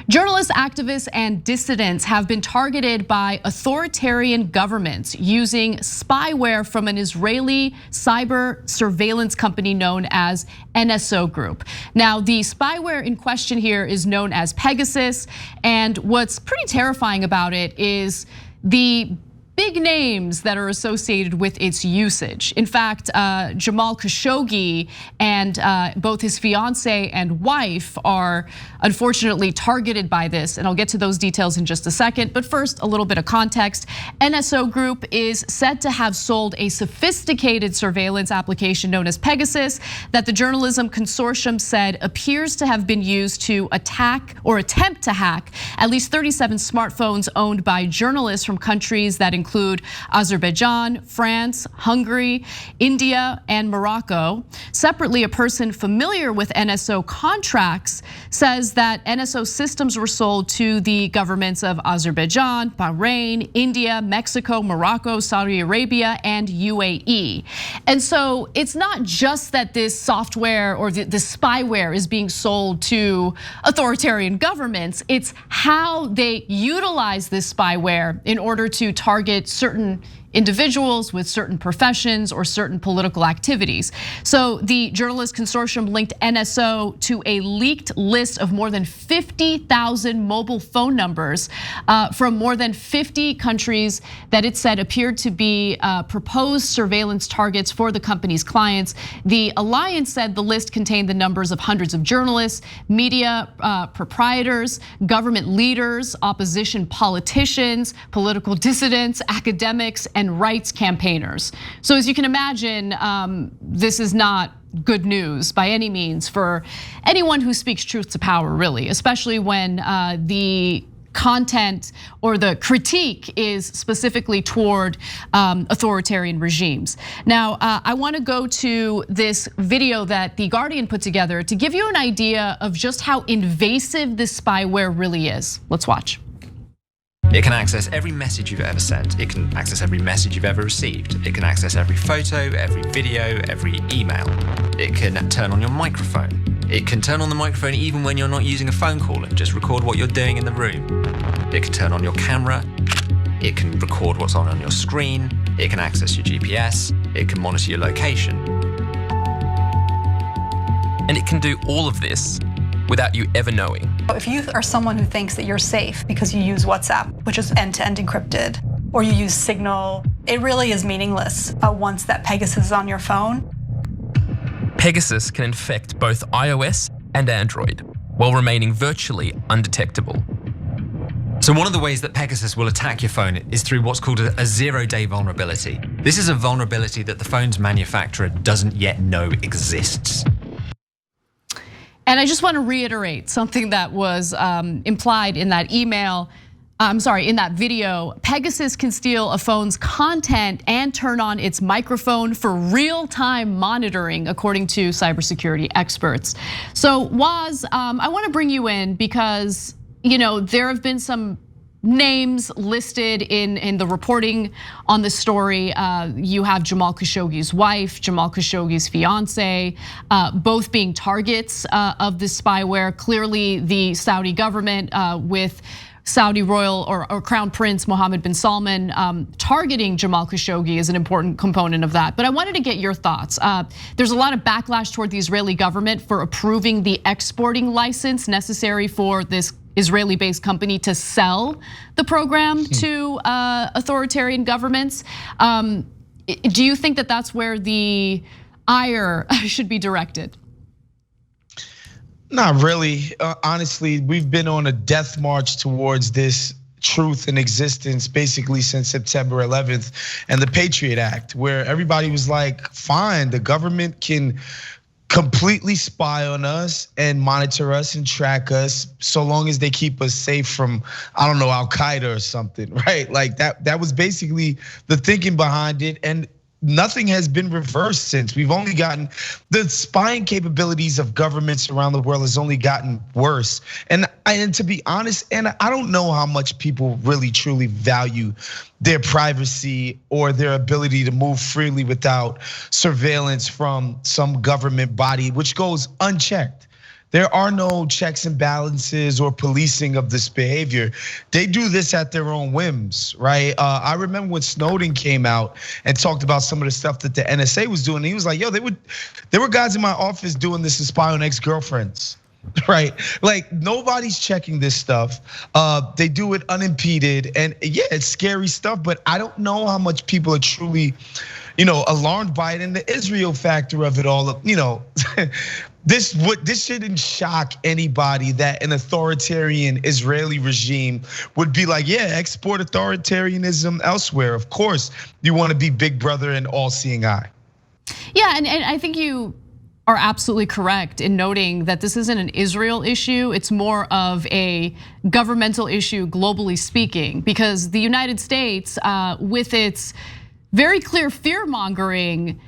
Journalists, activists, and dissidents have been targeted by authoritarian governments using spyware from an Israeli cyber surveillance company known as NSO Group. Now, the spyware in question here is known as Pegasus, and what's pretty terrifying about it is the big names that are associated with its usage. In fact, Jamal Khashoggi and both his fiance and wife are unfortunately targeted by this, and I'll get to those details in just a second. But first, a little bit of context. NSO Group is said to have sold a sophisticated surveillance application known as Pegasus that the journalism consortium said appears to have been used to attack or attempt to hack at least 37 smartphones owned by journalists from countries that include Azerbaijan, France, Hungary, India, and Morocco. Separately, a person familiar with NSO contracts says that NSO systems were sold to the governments of Azerbaijan, Bahrain, India, Mexico, Morocco, Saudi Arabia, and UAE. And so it's not just that this software or the spyware is being sold to authoritarian governments, it's how they utilize this spyware in order to target certain individuals with certain professions or certain political activities. So the journalist consortium linked NSO to a leaked list of more than 50,000 mobile phone numbers from more than 50 countries that it said appeared to be proposed surveillance targets for the company's clients. The alliance said the list contained the numbers of hundreds of journalists, media proprietors, government leaders, opposition politicians, political dissidents, academics, and rights campaigners. So as you can imagine, this is not good news by any means for anyone who speaks truth to power, really, especially when the content or the critique is specifically toward authoritarian regimes. Now, I want to go to this video that The Guardian put together to give you an idea of just how invasive this spyware really is. Let's watch. It can access every message you've ever sent. It can access every message you've ever received. It can access every photo, every video, every email. It can turn on your microphone. It can turn on the microphone even when you're not using a phone call and just record what you're doing in the room. It can turn on your camera. It can record what's on your screen. It can access your GPS. It can monitor your location. And it can do all of this without you ever knowing. If you are someone who thinks that you're safe because you use WhatsApp, which is end-to-end encrypted, or you use Signal, it really is meaningless once that Pegasus is on your phone. Pegasus can infect both iOS and Android while remaining virtually undetectable. So one of the ways that Pegasus will attack your phone is through what's called a zero-day vulnerability. This is a vulnerability that the phone's manufacturer doesn't yet know exists. And I just want to reiterate something that was implied in that email. I'm sorry, in that video. Pegasus can steal a phone's content and turn on its microphone for real-time monitoring, according to cybersecurity experts. So Woz, I want to bring you in because there have been some names listed in the reporting on the story. You have Jamal Khashoggi's wife, Jamal Khashoggi's fiance, both being targets of this spyware. Clearly, the Saudi government with Saudi royal or Crown Prince Mohammed bin Salman targeting Jamal Khashoggi is an important component of that. But I wanted to get your thoughts. There's a lot of backlash toward the Israeli government for approving the exporting license necessary for this Israeli-based company to sell the program to authoritarian governments. Do you think that that's where the ire should be directed? Not really. Honestly, we've been on a death march towards this truth in existence basically since September 11th and the Patriot Act, where everybody was like, fine, the government can completely spy on us and monitor us and track us so long as they keep us safe from, I don't know, Al-Qaeda or something, right? Like that was basically the thinking behind it. And nothing has been reversed since. We've only gotten, the spying capabilities of governments around the world has only gotten worse. And to be honest, and I don't know how much people really truly value their privacy or their ability to move freely without surveillance from some government body, which goes unchecked. There are no checks and balances or policing of this behavior. They do this at their own whims, right? I remember when Snowden came out and talked about some of the stuff that the NSA was doing. He was like, yo, there were guys in my office doing this to spy on ex-girlfriends. Right, like nobody's checking this stuff. They do it unimpeded, and yeah, it's scary stuff. But I don't know how much people are truly, alarmed by it. And the Israel factor of it all, this shouldn't shock anybody that an authoritarian Israeli regime would be like, yeah, export authoritarianism elsewhere. Of course, you want to be big brother and all-seeing eye. Yeah, and I think you are absolutely correct in noting that this isn't an Israel issue. It's more of a governmental issue, globally speaking, because the United States, with its very clear fear-mongering,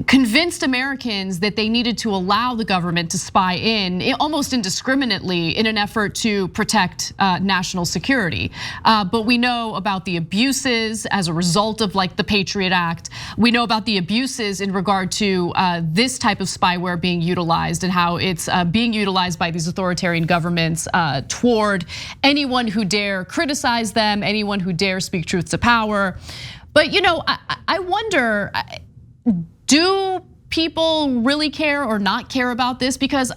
convinced Americans that they needed to allow the government to spy in almost indiscriminately in an effort to protect national security. But we know about the abuses as a result of like the Patriot Act. We know about the abuses in regard to this type of spyware being utilized and how it's being utilized by these authoritarian governments toward anyone who dare criticize them, anyone who dare speak truth to power. But I wonder, do people really care or not care about this? Because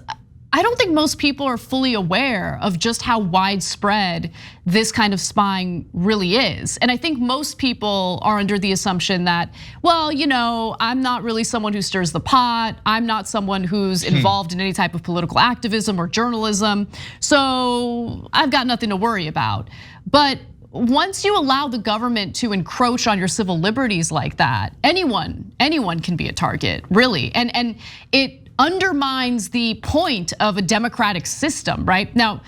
I don't think most people are fully aware of just how widespread this kind of spying really is. And I think most people are under the assumption that, well, I'm not really someone who stirs the pot. I'm not someone who's involved in any type of political activism or journalism. So I've got nothing to worry about. But once you allow the government to encroach on your civil liberties like that, anyone can be a target, really. And it undermines the point of a democratic system, right? Now,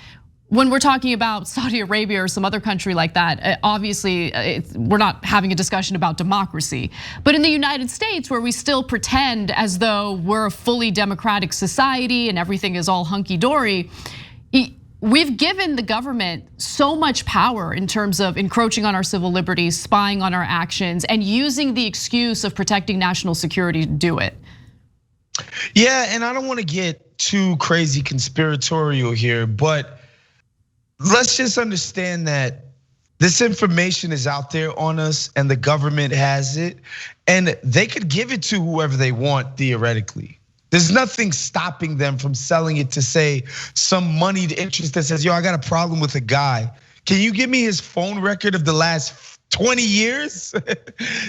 when we're talking about Saudi Arabia or some other country like that, obviously we're not having a discussion about democracy. But in the United States, where we still pretend as though we're a fully democratic society and everything is all hunky-dory, we've given the government so much power in terms of encroaching on our civil liberties, spying on our actions, and using the excuse of protecting national security to do it. Yeah, and I don't want to get too crazy conspiratorial here, but let's just understand that this information is out there on us and the government has it, and they could give it to whoever they want theoretically. There's nothing stopping them from selling it to, say, some moneyed interest that says, yo, I got a problem with a guy. Can you give me his phone record of the last 20 years?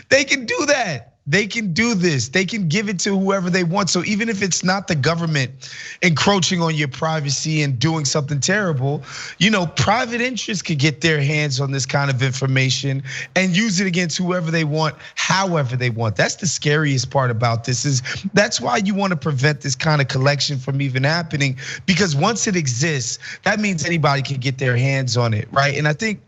They can do that. They can do this. They can give it to whoever they want. So even if it's not the government encroaching on your privacy and doing something terrible, private interests could get their hands on this kind of information and use it against whoever they want, however they want. That's the scariest part about this. That's why you want to prevent this kind of collection from even happening, because once it exists, that means anybody can get their hands on it, right? And I think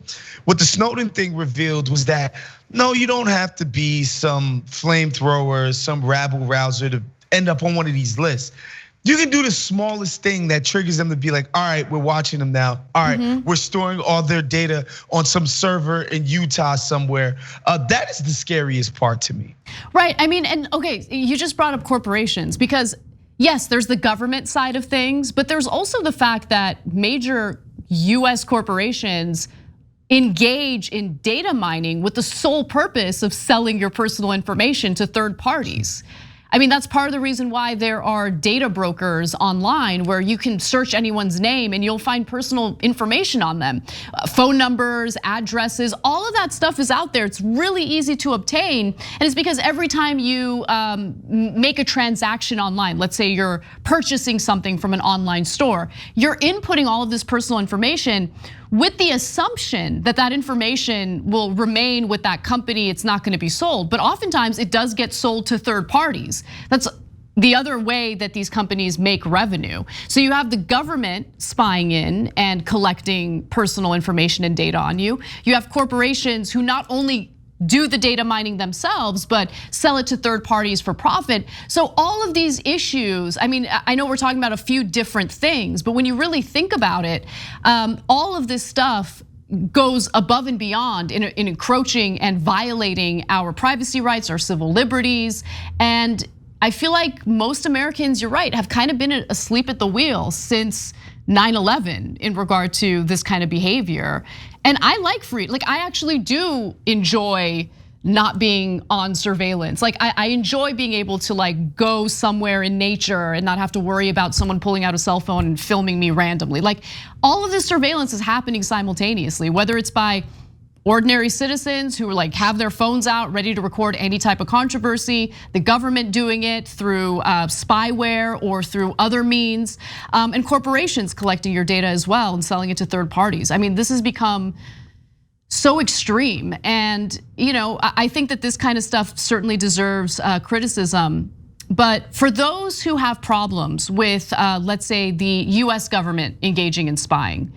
what the Snowden thing revealed was that, no, you don't have to be some flamethrower, some rabble rouser to end up on one of these lists. You can do the smallest thing that triggers them to be like, all right, we're watching them now. All right, we're storing all their data on some server in Utah somewhere. That is the scariest part to me. Right, and okay, you just brought up corporations, because yes, there's the government side of things, but there's also the fact that major US corporations engage in data mining with the sole purpose of selling your personal information to third parties. That's part of the reason why there are data brokers online where you can search anyone's name and you'll find personal information on them. Phone numbers, addresses, all of that stuff is out there. It's really easy to obtain. And it's because every time you make a transaction online, let's say you're purchasing something from an online store, you're inputting all of this personal information with the assumption that that information will remain with that company, it's not gonna be sold. But oftentimes it does get sold to third parties. That's the other way that these companies make revenue. So you have the government spying in and collecting personal information and data on you. You have corporations who not only do the data mining themselves, but sell it to third parties for profit. So all of these issues, I know we're talking about a few different things, but when you really think about it, all of this stuff goes above and beyond in encroaching and violating our privacy rights, our civil liberties. And I feel like most Americans, you're right, have kind of been asleep at the wheel since 9/11 in regard to this kind of behavior. And I like I actually do enjoy not being on surveillance. Like I enjoy being able to like go somewhere in nature and not have to worry about someone pulling out a cell phone and filming me randomly. Like all of this surveillance is happening simultaneously, whether it's by ordinary citizens who like have their phones out ready to record any type of controversy, the government doing it through spyware or through other means, and corporations collecting your data as well and selling it to third parties. I mean, this has become so extreme, and I think that this kind of stuff certainly deserves criticism. But for those who have problems with, let's say, the US government engaging in spying,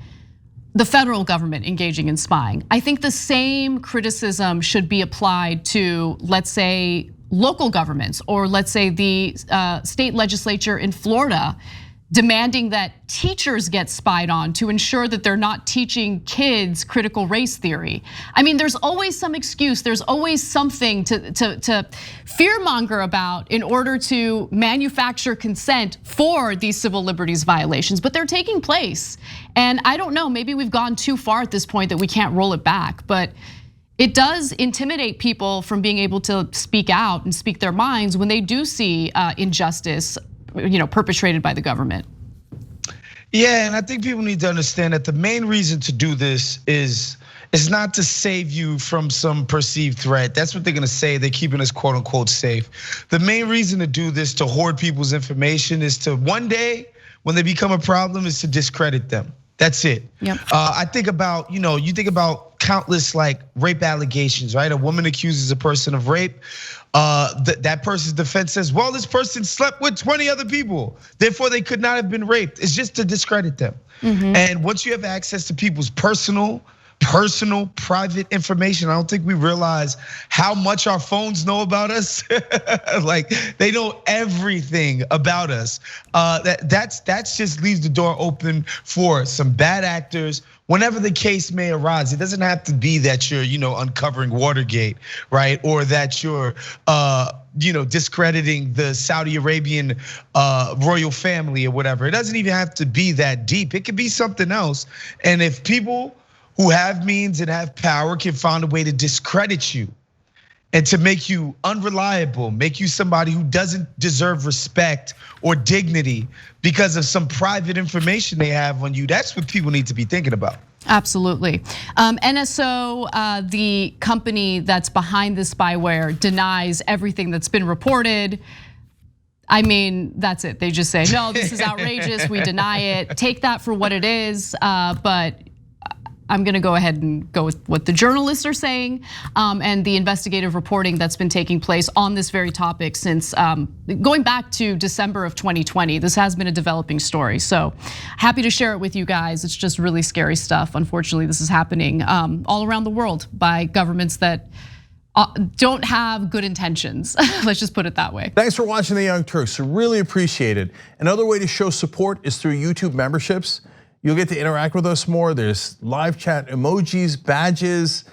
the federal government engaging in spying, I think the same criticism should be applied to, let's say, local governments, or let's say the state legislature in Florida demanding that teachers get spied on to ensure that they're not teaching kids critical race theory. I mean, there's always some excuse, there's always something to fearmonger about in order to manufacture consent for these civil liberties violations, but they're taking place. And I don't know, maybe we've gone too far at this point that we can't roll it back, but it does intimidate people from being able to speak out and speak their minds when they do see injustice perpetrated by the government. Yeah, and I think people need to understand that the main reason to do this is not to save you from some perceived threat. That's what they're gonna say. They're keeping us quote unquote safe. The main reason to do this, to hoard people's information, is to one day when they become a problem, is to discredit them. That's it. Yep. I think about, you think about countless like rape allegations, right? A woman accuses a person of rape. That person's defense says, well, this person slept with 20 other people, therefore they could not have been raped. It's just to discredit them. And once you have access to people's personal, private information, I don't think we realize how much our phones know about us. Like they know everything about us. That's just leaves the door open for some bad actors. Whenever the case may arise, it doesn't have to be that you're, uncovering Watergate, right? Or that you're, discrediting the Saudi Arabian royal family or whatever. It doesn't even have to be that deep. It could be something else. And if people who have means and have power can find a way to discredit you and to make you unreliable, make you somebody who doesn't deserve respect or dignity because of some private information they have on you, that's what people need to be thinking about. Absolutely. NSO, the company that's behind the spyware, denies everything that's been reported. I mean, that's it. They just say, no, this is outrageous, we deny it. Take that for what it is, but I'm gonna go ahead and go with what the journalists are saying and the investigative reporting that's been taking place on this very topic since going back to December of 2020. This has been a developing story, so happy to share it with you guys. It's just really scary stuff. Unfortunately, this is happening all around the world by governments that don't have good intentions. Let's just put it that way. Thanks for watching The Young Turks, really appreciate it. Another way to show support is through YouTube memberships. You'll get to interact with us more. There's live chat emojis, badges.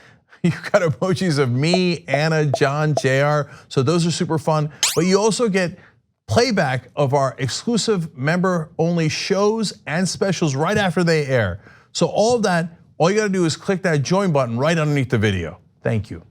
You've got emojis of me, Anna, John, JR. So those are super fun. But you also get playback of our exclusive member-only shows and specials right after they air. So all of that, all you gotta do is click that join button right underneath the video. Thank you.